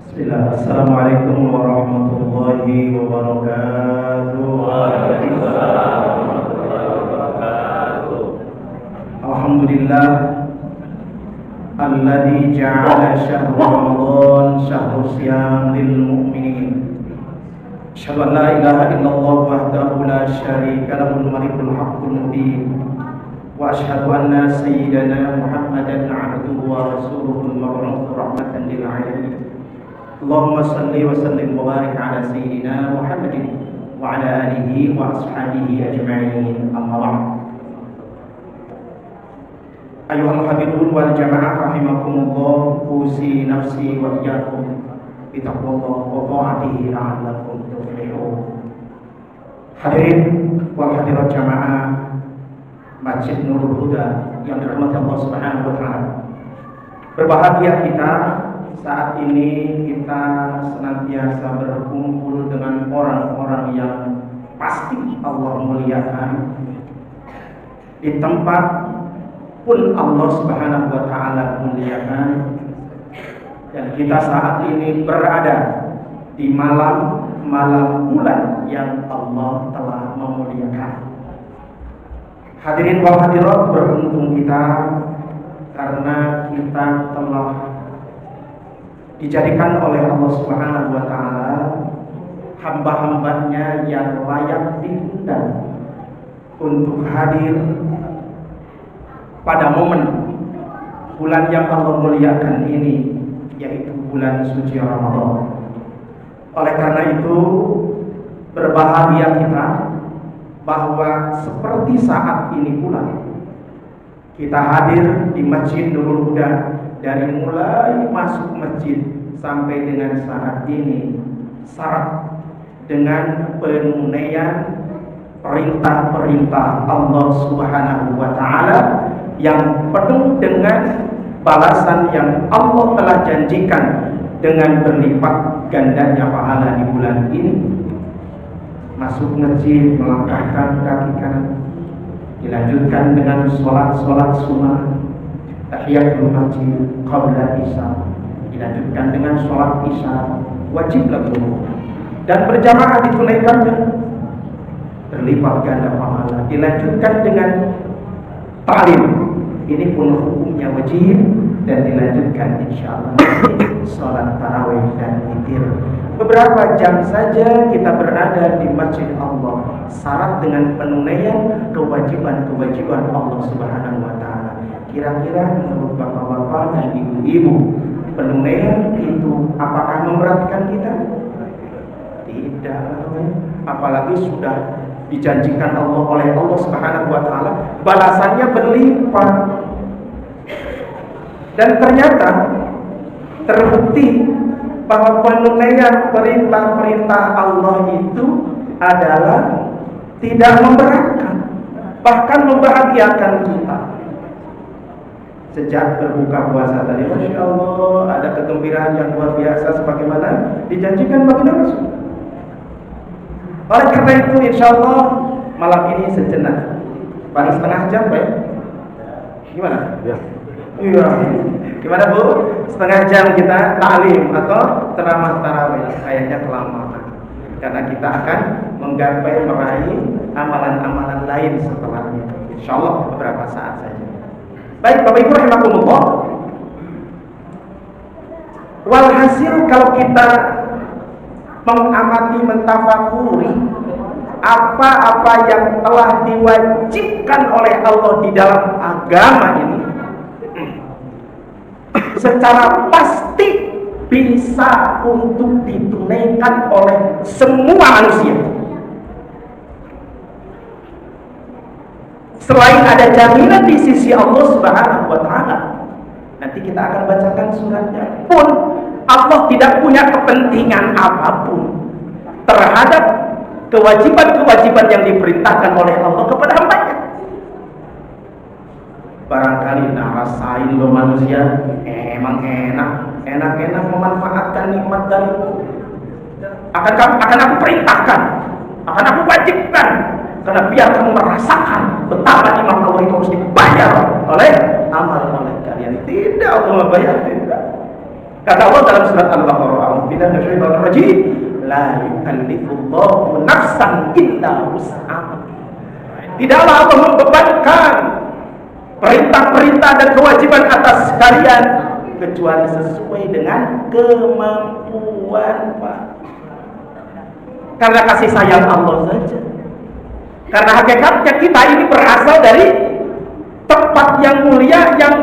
Bismillah. Assalamualaikum warahmatullahi wabarakatuh. Waalaikumsalam warahmatullahi wabarakatuh. Alhamdulillah alladzi ja'ala syahr Ramadan syahrul siyam lil mu'minin. Asyhadu an la ilaha illallah wahdahu la syarika lahul malikul haqqul mubin. Wa asyhadu anna sayyidana Muhammadan 'abduhu wa rasuluhul mab'uts rahmatan lil 'alamin. Allahumma salli wa sallim wa barik ala sayyidina Muhammadin wa ala alihi wa ashabihi ajma'in. Amma ba'd. Ayuhal habibun wal jamaah rahimakumullah, usi nafsi wa iyyakum bi taqwallah wa ta'atihi la'allakum tuflihun. Hadirin wal hadirat jamaah Masjid Nurul Huda yang dirahmati Allah Subhanahu wa taala. Berbahagia kita saat ini kita senantiasa berkumpul dengan orang-orang yang pasti Allah muliakan. Di tempat pun Allah Subhanahu wa taala muliakan. Dan kita saat ini berada di malam bulan yang Allah telah memuliakan. Hadirin wal hadirat, beruntung kita karena kita telah dijadikan oleh Allah Subhanahu wa taala hamba-hambanya yang layak diundang untuk hadir pada momen bulan yang Allah muliakan ini, yaitu bulan suci Ramadan. Oleh karena itu, berbahagia kita bahwa seperti saat ini pula kita hadir di Masjid Nurul Huda. Dari mulai masuk masjid sampai dengan saat ini syarat dengan penunaian perintah-perintah Allah Subhanahu wa taala yang penuh dengan balasan yang Allah telah janjikan dengan berlipat gandanya pahala di bulan ini. Masuk masjid, melangkahkan kaki kanan, dilanjutkan dengan sholat sunnah, tahiyatul masjid qabla isya, dilanjutkan dengan sholat isya wajib lagu, dan berjamaah ditunaikan berlipat ganda pahala, dilanjutkan dengan ta'lim, ini pun hukumnya wajib, dan dilanjutkan insyaallah sholat tarawih dan witir. Beberapa jam saja kita berada di masjid Allah, syarat dengan penunaian kewajiban Allah Subhanahu wa taala. Kira-kira menurut bapak-bapak dan ibu-ibu, penunaian itu apakah memberatkan kita? Tidak, apalagi sudah dijanjikan Allah oleh Allah Subhanahu wa taala, balasannya berlipat. Dan ternyata terbukti bahwa penunaian perintah-perintah Allah itu adalah tidak memberatkan, bahkan membahagiakan kita. Sejak berbuka puasa tadi, Masya Allah, ada kegembiraan yang luar biasa sebagaimana dijanjikan baginda Rasul. Oleh karena itu, insya Allah malam ini sejenak, paling setengah jam, Pak. Gimana? Ya. Iya. Gimana Bu? Setengah jam kita ta'lim atau ceramah tarawih. Kayaknya kelamaan, karena kita akan menggapai meraih amalan-amalan lain setelahnya. Insya Allah beberapa saat saja. Baik Bapak Ibu rahimakumullah. Walhasil kalau kita mengamati, mentafakuri apa-apa yang telah diwajibkan oleh Allah di dalam agama ini, secara pasti bisa untuk ditunaikan oleh semua manusia. Selain ada jaminan di sisi Allah Subhanahu wa taala, nanti kita akan bacakan suratnya, pun Allah tidak punya kepentingan apapun terhadap kewajiban-kewajiban yang diperintahkan oleh Allah kepada hambanya. Barangkali rasain lo manusia, emang enak memanfaatkan nikmat dariku. Akan aku perintahkan, akan aku wajibkan, karena biar kamu merasakan betapa nikmat Allah itu harus dibayar oleh amal oleh kalian. Tidak, Allah membayar, tidak. Kata Allah dalam surat Al-Baqarah billahi minasyaitonir rajim. La yukallifullahu nafsan illa wus'aha. Tidaklah Allah membebankan perintah-perintah dan kewajiban atas kalian kecuali sesuai dengan kemampuan, Pak. Karena kasih sayang Allah saja. Karena hakikatnya kita ini berasal dari tempat yang mulia, yang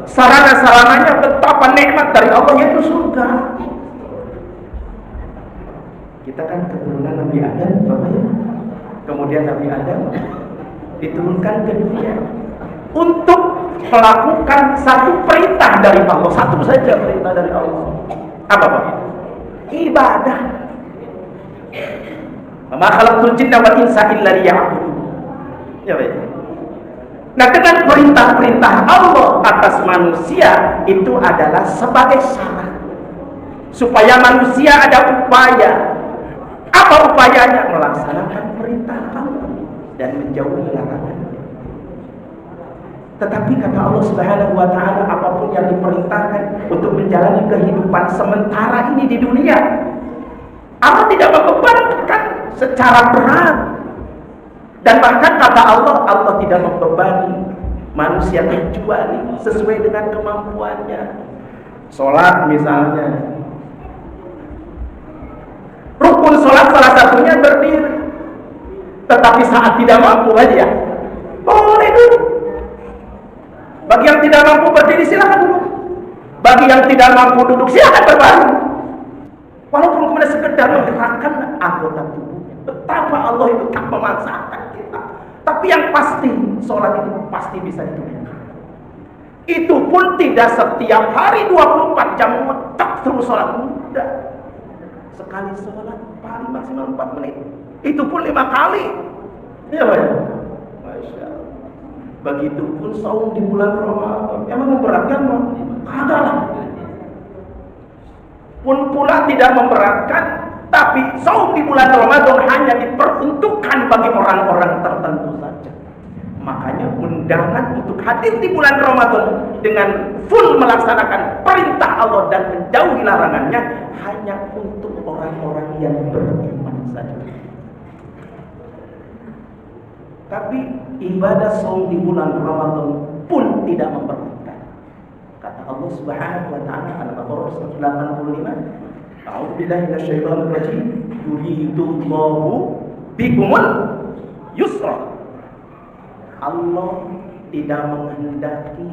sarana-sarananya betapa nikmat dari Allah, yaitu surga. Kita kan keturunan Nabi Adam, Bapak ya. Kemudian Nabi Adam diturunkan ke dunia untuk melakukan satu perintah dari Allah, satu saja perintah dari Allah. Apa Pak? Ibadah. Ma khalaqtul jinna wal insa illa liya'budun. Ya baik. Nah, dengan perintah-perintah Allah atas manusia itu adalah sebagai syarat supaya manusia ada upaya. Apa upayanya? Melaksanakan perintah Allah dan menjauhi larangan. Tetapi kata Allah Subhanahu wa taala, apapun yang diperintahkan untuk menjalani kehidupan sementara ini di dunia, Allah tidak membebankan secara berat. Dan bahkan kata Allah, Allah tidak membebani manusia kecuali sesuai dengan kemampuannya. Sholat misalnya, rukun sholat salah satunya berdiri. Tetapi saat tidak mampu aja, boleh duduk. Bagi yang tidak mampu berdiri silakan duduk. Bagi yang tidak mampu duduk silakan berbaring. Walaupun kemudian sekedar menggerakkan anggota tubuhnya. Betapa Allah itu tak memaksakan kita. Tapi yang pasti sholat itu pasti bisa ditunaikan. Itu pun tidak setiap hari 24 jam ngetek terus sholat, mudah. Sekali sholat paling maksimal 4 menit. Itu pun 5 kali. Ya Pak. Masya Allah. Begitupun saum di bulan Ramadan. Emang memberatkan Pak? Kagak lah. Pun pula tidak memberatkan, tapi saum di bulan Ramadan hanya diperuntukkan bagi orang-orang tertentu saja. Makanya undangan untuk hadir di bulan Ramadan dengan full melaksanakan perintah Allah dan menjauhi larangannya hanya untuk orang-orang yang beriman saja. Tapi ibadah saum di bulan Ramadan pun tidak memberatkan. Kata Allah Subhanahu wa taala dalam Al-Baqarah 85, A'udzu billahi minasyaitonir rajim, yuridullahu bikumul yusra. Allah tidak menghendaki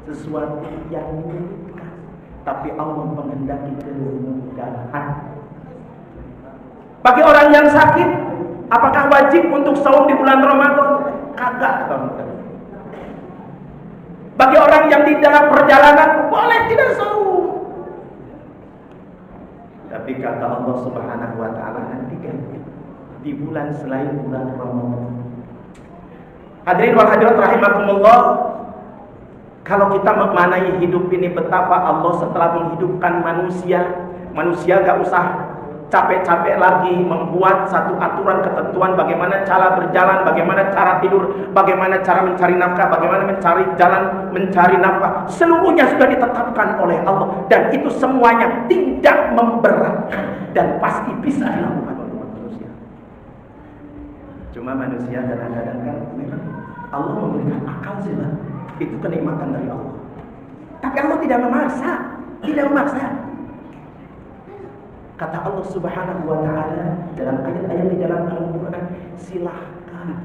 sesuatu yang menyulitkan, tapi Allah menghendaki kemudahan. Bagi orang yang sakit, apakah wajib untuk saum di bulan Ramadan? Kagak, teman-teman. Bagi orang yang di dalam perjalanan, boleh tidak saum. Tapi kata Allah Subhanahu wa taala, nanti ganti di bulan selain bulan Ramadan. Hadirin wal hadirat rahimakumullah, kalau kita memaknai hidup ini betapa Allah setelah menghidupkan manusia gak usah capek-capek lagi membuat satu aturan ketentuan bagaimana cara berjalan, bagaimana cara tidur, bagaimana cara mencari nafkah, bagaimana mencari jalan, mencari nafkah. Seluruhnya sudah ditetapkan oleh Allah dan itu semuanya tidak memberatkan dan pasti bisa dilakukan oleh manusia. Cuma manusia kadang-kadang kan Allah memberikan akal sih, itu kenikmatan dari Allah. Tapi Allah tidak memaksa, tidak memaksa. Kata Allah Subhanahu wa taala dalam ayat-ayat di dalam Al-Qur'an, silahkan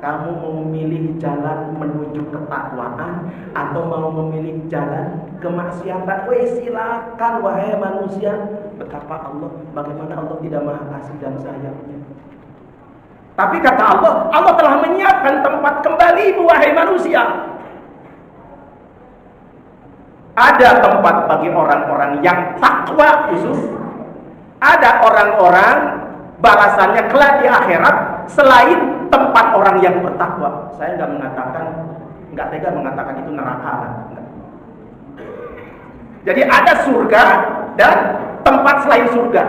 kamu mau memilih jalan menuju ketakwaan atau mau memilih jalan kemaksiatan. Silakan wahai manusia. Betapa Allah, bagaimana Allah tidak maha kasih dan sayangnya. Tapi kata Allah, Allah telah menyiapkan tempat kembali wahai manusia. Ada tempat bagi orang-orang yang takwa khusus. Ada orang-orang balasannya kelak di akhirat selain tempat orang yang bertakwa. Saya nggak tega mengatakan itu neraka. Jadi ada surga dan tempat selain surga.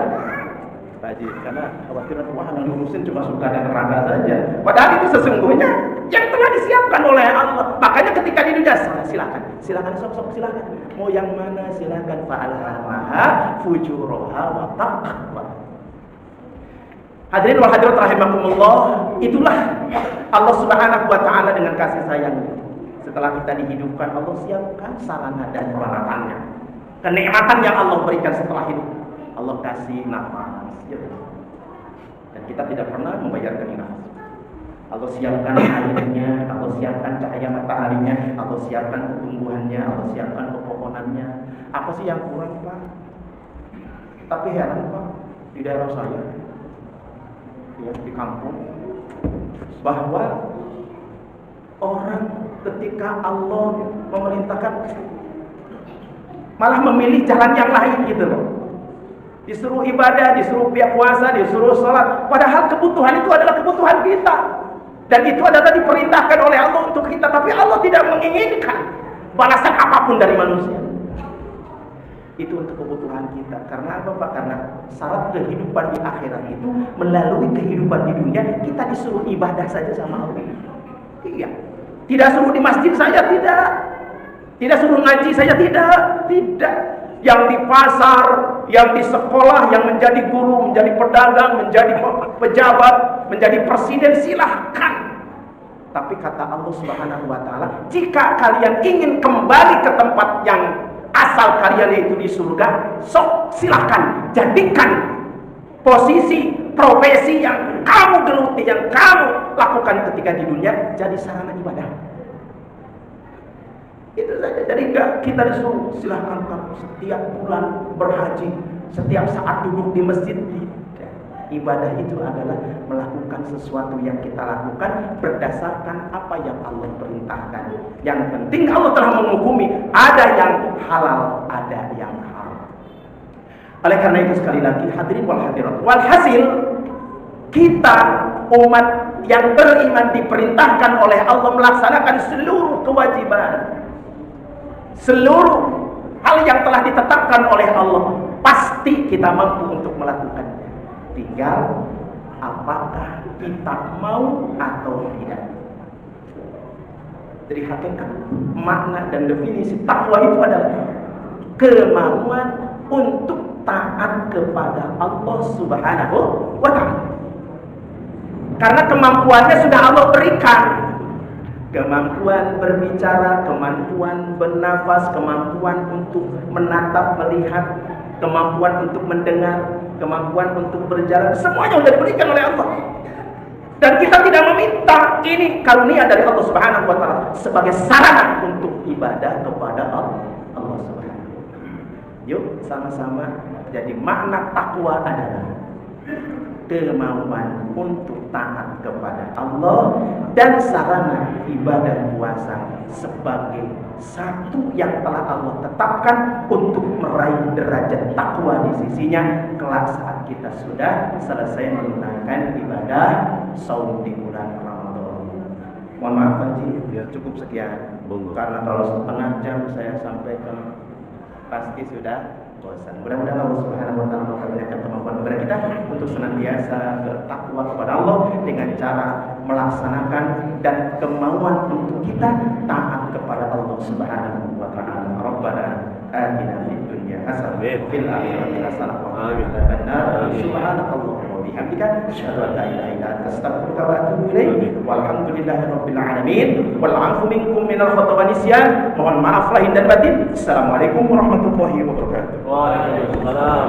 haji karena khawatir wah yang ngurusin cuma surga dan neraka saja. Padahal itu sesungguhnya yang telah disiapkan oleh Allah. Makanya ketika di dunia silakan sok silakan. Mau yang mana silakan, fa'alhamaha fujuraha wa taqwa. Hadirin wal hadirat rahimakumullah, itulah Allah Subhanahu wa taala dengan kasih sayangnya. Setelah kita dihidupkan, Allah siapkan sarana dan prasarananya. Kenikmatan yang Allah berikan setelah hidup, Allah kasih nafas. Dan kita tidak pernah membayarkan nafas. Allah siapkan airnya, Allah siapkan cahaya mataharinya, Allah siapkan tumbuhannya, Allah siapkan pepohonannya. Apa sih yang kurang, Pak? Tapi heran, Pak, di daerah saya, ya, di kampung, bahwa orang ketika Allah memerintahkan malah memilih jalan yang lain gitu loh. Disuruh ibadah, disuruh puasa, disuruh sholat, padahal kebutuhan itu adalah kebutuhan kita. Dan itu adalah diperintahkan oleh Allah untuk kita, tapi Allah tidak menginginkan balasan apapun dari manusia. Itu untuk kebutuhan kita. Karena apa, Pak? Karena syarat kehidupan di akhirat itu melalui kehidupan di dunia, kita disuruh ibadah saja sama Allah. Iya. Tidak suruh di masjid saja, tidak. Tidak suruh ngaji saja, tidak. Tidak. Yang di pasar, yang di sekolah, yang menjadi guru, menjadi pedagang, menjadi pejabat, menjadi presiden, silahkan. Tapi kata Allah Subhanahu wa taala, jika kalian ingin kembali ke tempat yang asal kalian yaitu di surga, sok silahkan jadikan posisi, profesi yang kamu geluti, yang kamu lakukan ketika di dunia jadi sarana ibadah. Itu saja. Jadi enggak kita disuruh silahkan kamu setiap bulan berhaji, setiap saat duduk di masjid. Ibadah itu adalah melakukan sesuatu yang kita lakukan berdasarkan apa yang Allah perintahkan. Yang penting Allah telah menghukumi, ada yang halal, ada yang haram. Oleh karena itu sekali lagi hadirin wal hadirat, walhasil kita umat yang beriman diperintahkan oleh Allah melaksanakan seluruh kewajiban, seluruh hal yang telah ditetapkan oleh Allah, pasti kita mampu untuk melakukannya. Tinggal apakah kita mau atau tidak. Jadi hakikat, makna dan definisi takwa itu adalah kemauan untuk taat kepada Allah Subhanahu wa ta'ala. Karena kemampuannya sudah Allah berikan. Kemampuan berbicara, kemampuan bernafas, kemampuan untuk menatap, melihat, kemampuan untuk mendengar, kemampuan untuk berjalan, semuanya sudah diberikan oleh Allah. Dan kita tidak meminta, ini karunia dari Allah Subhanahu wa taala sebagai sarana untuk ibadah kepada Allah Subhanahu wa taala. Yuk sama-sama. Jadi makna takwa adalah kemauan untuk taat kepada Allah dan sarana ibadah puasa sebagai satu yang telah Allah tetapkan untuk meraih derajat takwa di sisinya kelak saat kita sudah selesai menunaikan ibadah saum di bulan Ramadan. Mohon maaf Haji, ya cukup sekian. Karena kalau setengah jam saya sampaikan pasti sudah bosan. Mudah-mudahan Allah Subhanahu wa taala memberikan kemampuan kepada kita untuk senantiasa bertakwa kepada Allah dengan cara melaksanakan dan kemauan untuk kita taat kepada Allah Subhanahu wa taala. Rabbana atina fid dunya hasanah wa fil akhirati hasanah wa qina adzabannar. Subhanakallahumma wa bihamdika asyhadu an la ilaha illa anta astaghfiruka wa atubu ilaik. Walhamdulillahirabbil alamin. Wal 'afu minkum minal khata' wa nisyan. Mohon maaf lahir dan batin. Assalamualaikum warahmatullahi wabarakatuh. Waalaikumsalam.